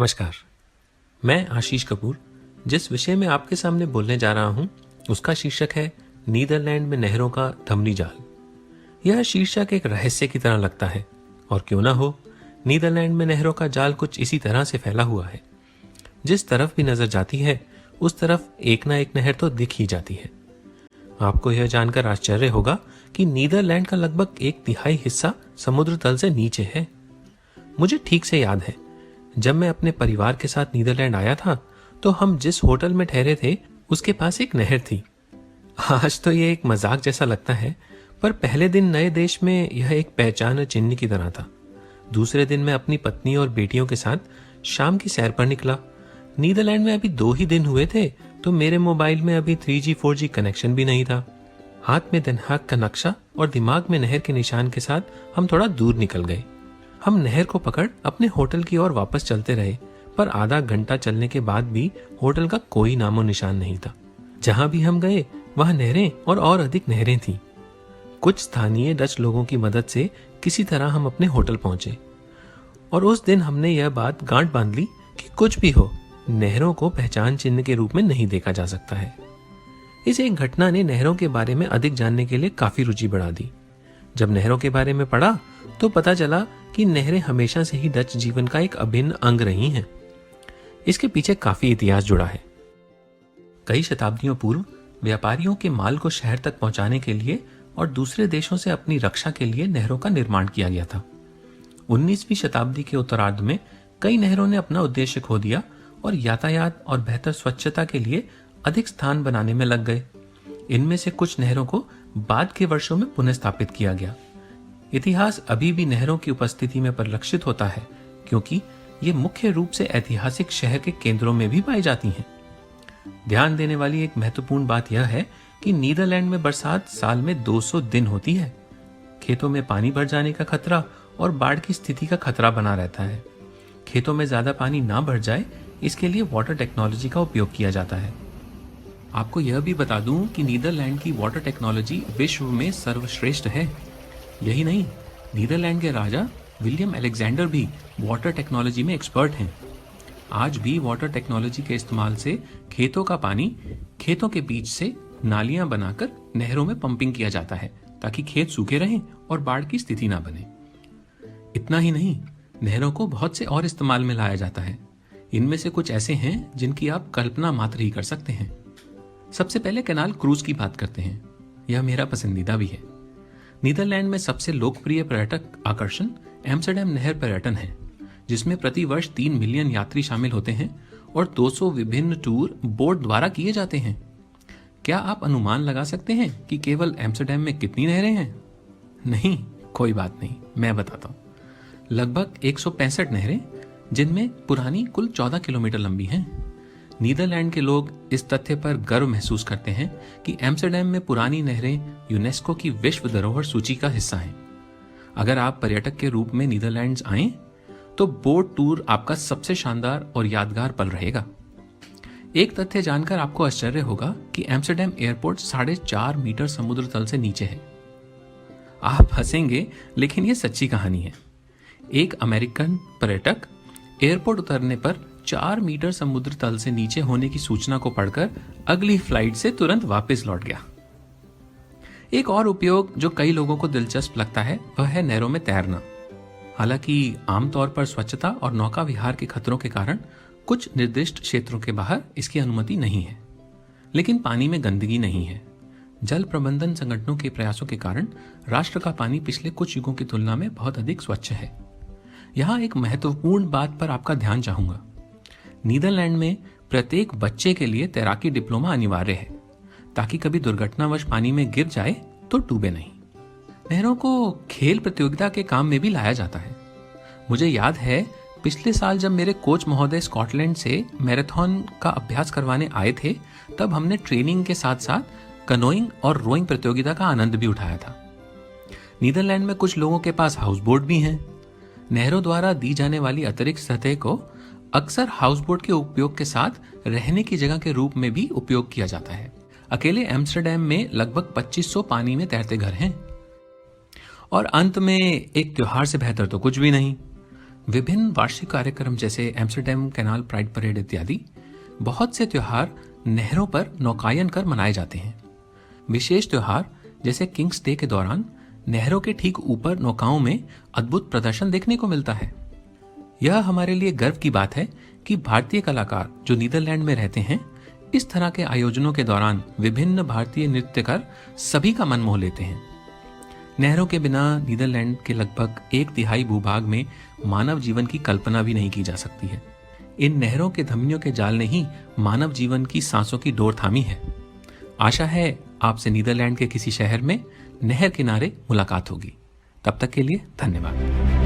नमस्कार। मैं आशीष कपूर जिस विषय में आपके सामने बोलने जा रहा हूं उसका शीर्षक है नीदरलैंड में नहरों का धमनी जाल। यह शीर्षक एक रहस्य की तरह लगता है और क्यों ना हो, नीदरलैंड में नहरों का जाल कुछ इसी तरह से फैला हुआ है। जिस तरफ भी नजर जाती है उस तरफ एक ना एक नहर तो दिख ही जाती है। आपको यह जानकर आश्चर्य होगा कि नीदरलैंड का लगभग 1/3 हिस्सा समुद्र तल से नीचे है। मुझे ठीक से याद है, जब मैं अपने परिवार के साथ नीदरलैंड आया था तो हम जिस होटल में ठहरे थे उसके पास एक नहर थी। आज तो ये एक मजाक जैसा लगता है, पर पहले दिन नए देश में यह एक पहचान और चिन्ह की तरह था। दूसरे दिन मैं अपनी पत्नी और बेटियों के साथ शाम की सैर पर निकला। नीदरलैंड में अभी 2 ही दिन हुए थे तो मेरे मोबाइल में अभी 3G 4G कनेक्शन भी नहीं था। हाथ में दन हाग का नक्शा और दिमाग में नहर के निशान के साथ हम थोड़ा दूर निकल गए। हम नहर को पकड़ अपने होटल की ओर वापस चलते रहे, पर आधा घंटा चलने के बाद भी होटल का कोई नामो निशान नहीं था। जहां भी हम गए वहां नहरें और अधिक नहरें थीं। कुछ स्थानीय डच लोगों की मदद से किसी तरह हम अपने होटल पहुंचे और उस दिन हमने यह बात गांठ बांध ली कि कुछ भी हो, नहरों को पहचान चिन्ह के रूप में नहीं देखा जा सकता है। इस एक घटना ने नहरों के बारे में अधिक जानने के लिए काफी रुचि बढ़ा दी। जब नहरों के बारे में पढ़ा तो पता चला कि नहरें हमेशा से ही डच जीवन का एक अभिन्न अंग रही हैं। इसके पीछे काफी इतिहास जुड़ा है। कई शताब्दियों पूर्व व्यापारियों के माल को शहर तक पहुंचाने के लिए और दूसरे देशों से अपनी रक्षा के लिए नहरों का निर्माण किया गया था। 19वीं शताब्दी के उत्तरार्ध में कई नहरों ने अपना उद्देश्य खो दिया और यातायात और बेहतर स्वच्छता के लिए अधिक स्थान बनाने में लग गए। इनमें से कुछ नहरों को बाद के वर्षों में पुनः स्थापित किया गया। इतिहास अभी भी नहरों की उपस्थिति में परिलक्षित होता है, क्योंकि ये मुख्य रूप से ऐतिहासिक शहर के केंद्रों में भी पाई जाती हैं। ध्यान देने वाली एक महत्वपूर्ण बात यह है कि नीदरलैंड में बरसात साल में 200 दिन होती है। खेतों में पानी भर जाने का खतरा और बाढ़ की स्थिति का खतरा बना रहता है। खेतों में ज्यादा पानी ना भर जाए, इसके लिए वाटर टेक्नोलॉजी का उपयोग किया जाता है। आपको यह भी बता दूं कि नीदरलैंड की वाटर टेक्नोलॉजी विश्व में सर्वश्रेष्ठ है। यही नहीं, नीदरलैंड के राजा विलियम अलेक्जेंडर भी वाटर टेक्नोलॉजी में एक्सपर्ट हैं। आज भी वाटर टेक्नोलॉजी के इस्तेमाल से खेतों का पानी खेतों के बीच से नालियां बनाकर नहरों में पंपिंग किया जाता है, ताकि खेत सूखे रहें और बाढ़ की स्थिति ना बने। इतना ही नहीं, नहरों को बहुत से और इस्तेमाल में लाया जाता है। इनमें से कुछ ऐसे हैं जिनकी आप कल्पना मात्र ही कर सकते हैं। सबसे पहले कैनाल क्रूज की बात करते हैं। यह मेरा पसंदीदा भी है। नीदरलैंड में सबसे लोकप्रिय पर्यटक आकर्षण एम्स्टर्डम नहर पर्यटन है, जिसमें प्रति वर्ष 3 मिलियन यात्री शामिल होते हैं और 200 विभिन्न टूर बोट द्वारा किए जाते हैं। क्या आप अनुमान लगा सकते हैं कि केवल एम्स्टर्डम में कितनी नहरें हैं? नहीं, कोई बात नहीं, मैं बताता हूँ। लगभग 165 नहरें, जिनमें पुरानी कुल 14 किलोमीटर लंबी हैं। नीदरलैंड के लोग इस तथ्य पर गर्व महसूस करते हैं कि एम्स्टर्डम में पुरानी नहरें यूनेस्को की विश्व धरोहर सूची का हिस्सा हैं। अगर आप पर्यटक के रूप में नीदरलैंड्स आएं, तो बोट टूर आपका सबसे शानदार और यादगार पल रहेगा। एक तथ्य जानकर आपको आश्चर्य होगा कि एम्स्टर्डम एयरपोर्ट 4.5 मीटर समुद्र तल से नीचे है। आप हंसेंगे, लेकिन यह सच्ची कहानी है। एक अमेरिकन पर्यटक एयरपोर्ट उतरने पर 4 मीटर समुद्र तल से नीचे होने की सूचना को पढ़कर अगली फ्लाइट से तुरंत वापस लौट गया। एक और उपयोग जो कई लोगों को दिलचस्प लगता है वह है नहरों में तैरना। हालांकि आमतौर पर स्वच्छता और नौका विहार के खतरों के कारण कुछ निर्दिष्ट क्षेत्रों के बाहर इसकी अनुमति नहीं है, लेकिन पानी में गंदगी नहीं है। जल प्रबंधन संगठनों के प्रयासों के कारण राष्ट्र का पानी पिछले कुछ युगों की तुलना में बहुत अधिक स्वच्छ है। यहाँ एक महत्वपूर्ण बात पर आपका ध्यान चाहूंगा। नीदरलैंड में प्रत्येक बच्चे के लिए तैराकी डिप्लोमा अनिवार्य है, ताकि कभी दुर्घटनावश पानी में गिर जाए तो डूबे नहीं। नहरों को खेल प्रतियोगिता के काम में भी लाया जाता है। मुझे याद है, पिछले साल जब मेरे कोच महोदय स्कॉटलैंड से मैराथन का अभ्यास करवाने आए थे, तब हमने ट्रेनिंग के साथ साथ कनोइंग और रोइंग प्रतियोगिता का आनंद भी उठाया था। नीदरलैंड में कुछ लोगों के पास हाउस बोट भी हैं। नहरों द्वारा दी जाने वाली अतिरिक्त सतह को अक्सर हाउस बोट के उपयोग के साथ रहने की जगह के रूप में भी उपयोग किया जाता है। अकेले एम्स्टर्डम में लगभग 2500 पानी में तैरते घर हैं। और अंत में एक त्योहार से बेहतर तो कुछ भी नहीं। विभिन्न वार्षिक कार्यक्रम जैसे एम्स्टर्डम कैनाल प्राइड परेड इत्यादि बहुत से त्योहार नहरों पर नौकायन कर मनाए जाते हैं। विशेष त्योहार जैसे किंग्स डे के दौरान नहरों के ठीक ऊपर नौकाओं में अद्भुत प्रदर्शन देखने को मिलता है। यह हमारे लिए गर्व की बात है कि भारतीय कलाकार जो नीदरलैंड में रहते हैं इस तरह के आयोजनों के दौरान विभिन्न भारतीय नृत्य कर सभी का मन मोह लेते हैं। नहरों के बिना नीदरलैंड के लगभग 1/3 भूभाग में मानव जीवन की कल्पना भी नहीं की जा सकती है। इन नहरों के धमनियों के जाल ने ही मानव जीवन की सांसों की डोर थामी है। आशा है आपसे नीदरलैंड के किसी शहर में नहर किनारे मुलाकात होगी। तब तक के लिए धन्यवाद।